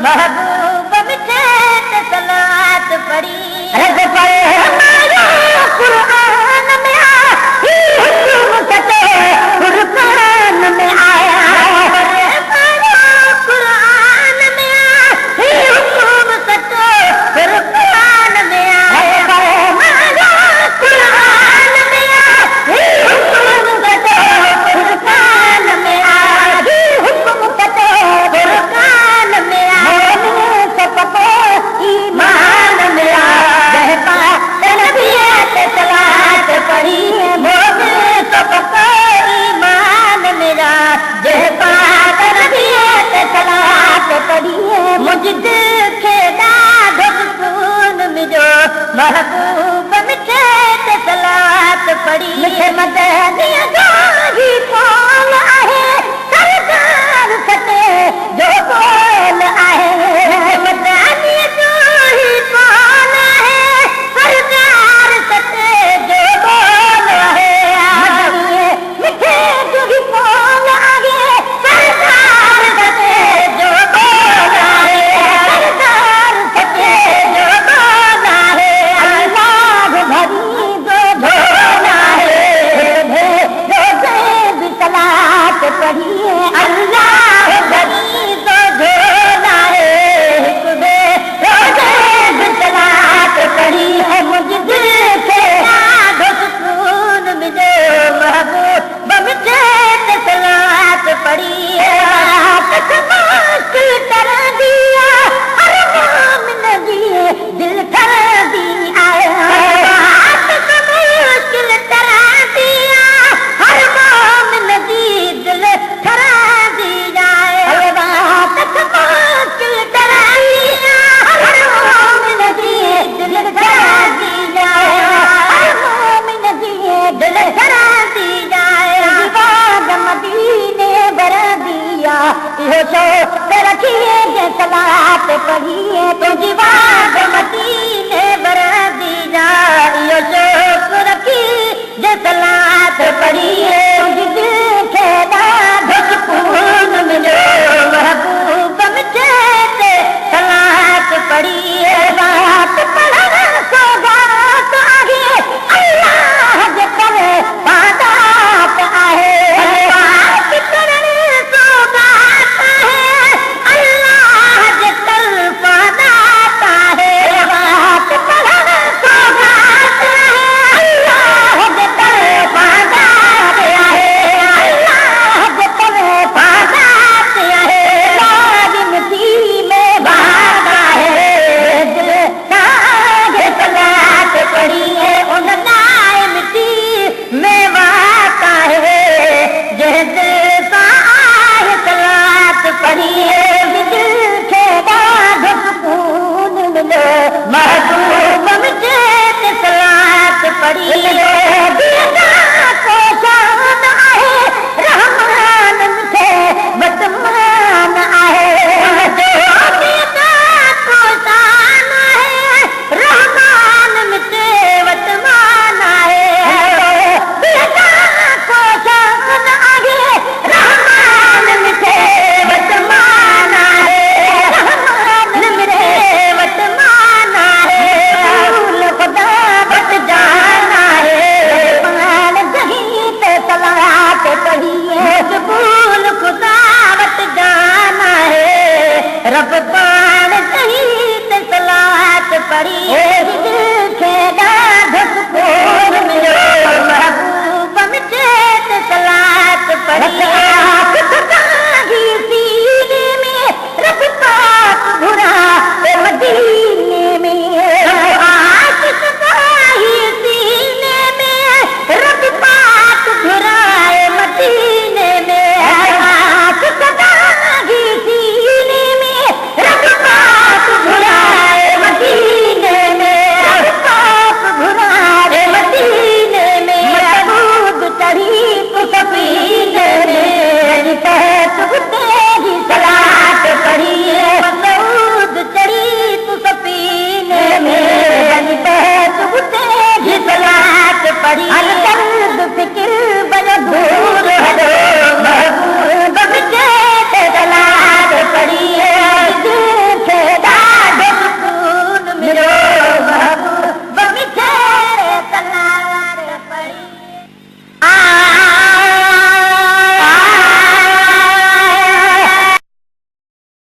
महबूब मिठे ते सलात पढ़ी रब पर हमारा कुरान में आई हुक्म सचे कुरान में आया हमारा कुरान में आई हुक्म सचे कुरान में आया हमारा कुरान में आई हुक्म सचे कुरान में आया हुक्म सचे कुरान में आया सबको ईमान में आया तनबीयत सलात पढ़ी मोमिन सबको ईमान मेरा जह पाक तनबीयत सलात पढ़ी मुझ दिल खे ॾाढो सुकून मिलियो महबूब मिठे ते सलात पढ़ी मिठे मदनीअ जो ही कौल आहे सरदार सते जो कौल आहे मदनीअ जो ही कौल आहे सरदार सते जो कौल आहे मिठे जो ही कौल आहे सरदार सते जो कौल आहे सरदार सते जो कौल आहे अल्लाह भरी जो ढोल आहे रोज़े भी सलात पढ़ी अल्लाह भरी जो ढोल आहे रोज़े भी सलात पढ़ी है मुझे दिल से ॾाढो सुकून मिलियो महबूब मिठे ते सलात पढ़ी मुश्किल कर दिया हर मोमिन दिए दिल कर दी आया मुश्किल तरह दिया हर मोमिन दी दिल ठरा दी जाए मुश्किल कर दिया हर मोमिन दिए दिल कर दी जाए हर मोमिन दिए दिल कर दी जाए दीवार मदीने भर दिया इहो शौक़ रखिए जे सलात पढ़िए तुझी बात मदीने भर दी जाए इहो शौक़ रखी जे सलात पढ़िए तुझी दिल खे ॾाढो सुकून मिलियो महबूब मिठे ते सलात पढ़िए रात पढ़ण सौगात आहे अल्लाह जे करे बादात आहे बात करण सौगात आहे अल्लाह जे तरफ़ दात आहे रात पढ़ण सौगात आहे अल्लाह जे करे बादात आहे अल्लाह जे करे बादात आहे लाज़िम थी में बात आहे दिल सागे सलात पढ़ी है उन नाए मिटी में बात आहे जंहिं दिल सां आहे सलात पढ़ी दिल खे ॾाढो सुकून मिलियो महबूब मिठे ते सलात पढ़ी कोशान आहे रहमान मिठे वतमान आहे कोसान आहे रहमान मिठे वतमान आहे कोशान आहे रहमान मिठे वतमान आहे रहमान मिठे वतमान आहे खुदा वत जान आहे पाण जहीं ते सलात पढ़िए मक़बूल खुदा वत जान आहे रब पाण कही ते सलात पढ़ी